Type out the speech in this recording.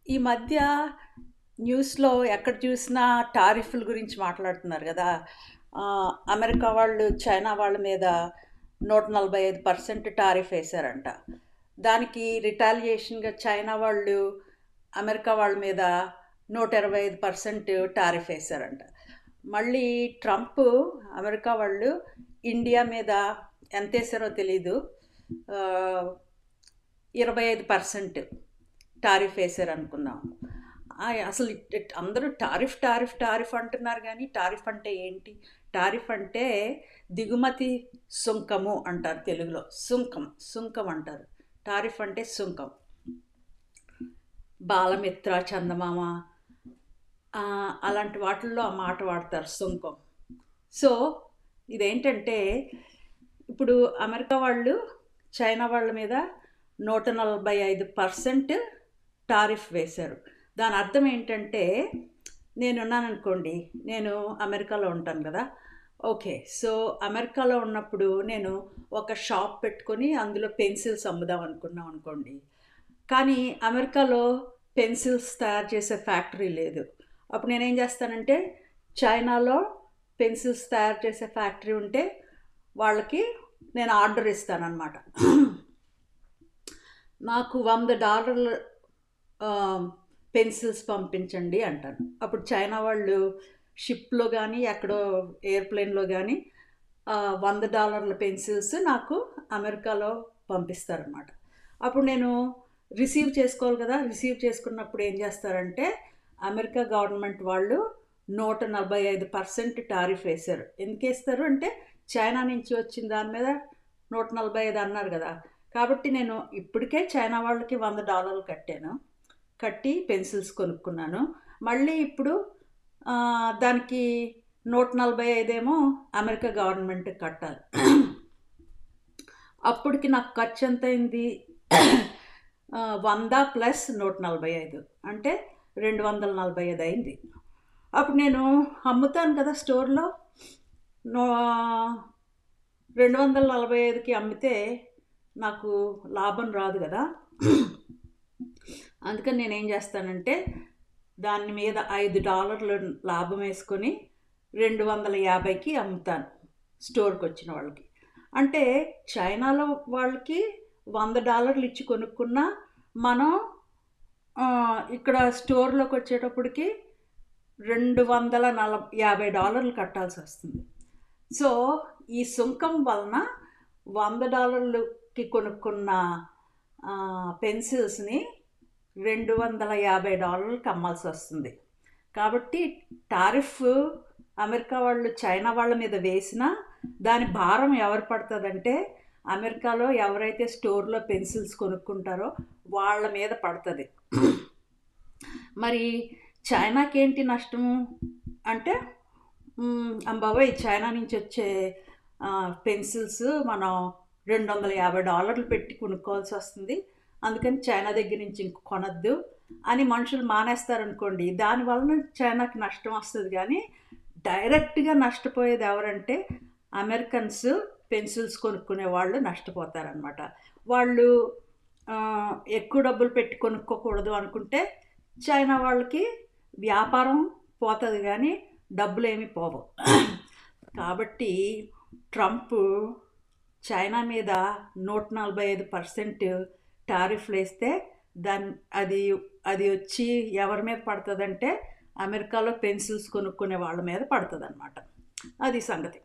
ఈ మధ్య న్యూస్లో ఎక్కడ చూసినా టారిఫ్ల గురించి మాట్లాడుతున్నారు కదా. అమెరికా వాళ్ళు చైనా వాళ్ళ మీద 145% టారిఫ్ వేశారంట. దానికి రిటాలియేషన్గా చైనా వాళ్ళు అమెరికా వాళ్ళ మీద 125% టారిఫ్ వేశారంట. మళ్ళీ ట్రంప్ అమెరికా వాళ్ళు ఇండియా మీద ఎంత వేసారో తెలీదు, 25% టారిఫ్ వేసారు అనుకుందాం. అసలు అందరూ టారిఫ్ టారిఫ్ టారిఫ్ అంటున్నారు, కానీ టారిఫ్ అంటే ఏంటి? టారిఫ్ అంటే దిగుమతి సుంకము అంటారు తెలుగులో. సుంకం సుంకం అంటారు. టారిఫ్ అంటే సుంకం. బాలమిత్ర, చందమామ అలాంటి వాటిల్లో ఆ మాట వాడతారు, సుంకం. సో ఇదేంటంటే, ఇప్పుడు అమెరికా వాళ్ళు చైనా వాళ్ళ మీద 145% టారిఫ్ వేశారు. దాని అర్థం ఏంటంటే, నేనున్నాను అనుకోండి, నేను అమెరికాలో ఉంటాను కదా. ఓకే, సో అమెరికాలో ఉన్నప్పుడు నేను ఒక షాప్ పెట్టుకొని అందులో పెన్సిల్స్ అమ్ముదాం అనుకున్నాం అనుకోండి. కానీ అమెరికాలో పెన్సిల్స్ తయారు చేసే ఫ్యాక్టరీ లేదు. అప్పుడు నేనేం చేస్తానంటే, చైనాలో పెన్సిల్స్ తయారు చేసే ఫ్యాక్టరీ ఉంటే వాళ్ళకి నేను ఆర్డర్ ఇస్తానన్నమాట. నాకు $100 పెన్సిల్స్ పంపించండి అంటాను. అప్పుడు చైనా వాళ్ళు షిప్లో కానీ ఎక్కడో ఎయిర్ప్లేన్లో కానీ $100 పెన్సిల్స్ నాకు అమెరికాలో పంపిస్తారన్నమాట. అప్పుడు నేను రిసీవ్ చేసుకోవాలి కదా. రిసీవ్ చేసుకున్నప్పుడు ఏం చేస్తారంటే, అమెరికా గవర్నమెంట్ వాళ్ళు 145% టారిఫ్ వేశారు. ఎందుకు వేస్తారు అంటే, చైనా నుంచి వచ్చిన దాని మీద 145 అన్నారు కదా. కాబట్టి నేను ఇప్పటికే చైనా వాళ్ళకి $100 కట్టి పెన్సిల్స్ కొనుక్కున్నాను. మళ్ళీ ఇప్పుడు దానికి 145 ఏమో అమెరికా గవర్నమెంట్ కట్టాలి. అప్పటికి నాకు ఖర్చు ఎంత అయింది? 100 ప్లస్ 145 అంటే 245 అయింది. అప్పుడు నేను అమ్ముతాను కదా స్టోర్లో. 245కి అమ్మితే నాకు లాభం రాదు కదా. అందుకని నేనేం చేస్తానంటే, దాని మీద $5 లాభం వేసుకొని 250కి అమ్ముతాను స్టోర్కి వచ్చిన వాళ్ళకి. అంటే చైనాలో వాళ్ళకి $100 ఇచ్చి కొనుక్కున్నా మనం ఇక్కడ స్టోర్లోకి వచ్చేటప్పటికి $250 కట్టాల్సి వస్తుంది. సో ఈ సుంకం వలన $100కి కొనుక్కున్న పెన్సిల్స్ని $250కి అమ్మాల్సి వస్తుంది. కాబట్టి టారిఫ్ అమెరికా వాళ్ళు చైనా వాళ్ళ మీద వేసినా దాని భారం ఎవరు పడుతుందంటే, అమెరికాలో ఎవరైతే స్టోర్లో పెన్సిల్స్ కొనుక్కుంటారో వాళ్ళ మీద పడుతుంది. మరి చైనాకి ఏంటి నష్టము అంటే, అంబాబాయ్ చైనా నుంచి వచ్చే పెన్సిల్స్ మనం $250 పెట్టి కొనుక్కోవాల్సి వస్తుంది, అందుకని చైనా దగ్గర నుంచి ఇంక కొనద్దు అని మనుషులు మానేస్తారనుకోండి. దానివలన చైనాకి నష్టం వస్తుంది. కానీ డైరెక్ట్గా నష్టపోయేది ఎవరంటే, అమెరికన్స్ పెన్సిల్స్ కొనుక్కునే వాళ్ళు నష్టపోతారనమాట. వాళ్ళు ఎక్కువ డబ్బులు పెట్టి కొనుక్కోకూడదు అనుకుంటే చైనా వాళ్ళకి వ్యాపారం పోతుంది, కానీ డబ్బులు ఏమీ పోవు. కాబట్టి ట్రంప్ చైనా మీద 145% టారిఫ్లు వేస్తే అది వచ్చి ఎవరి మీద పడుతుందంటే, అమెరికాలో పెన్సిల్స్ కొనుక్కునే వాళ్ళ మీద పడుతుంది అన్నమాట. అది సంగతి.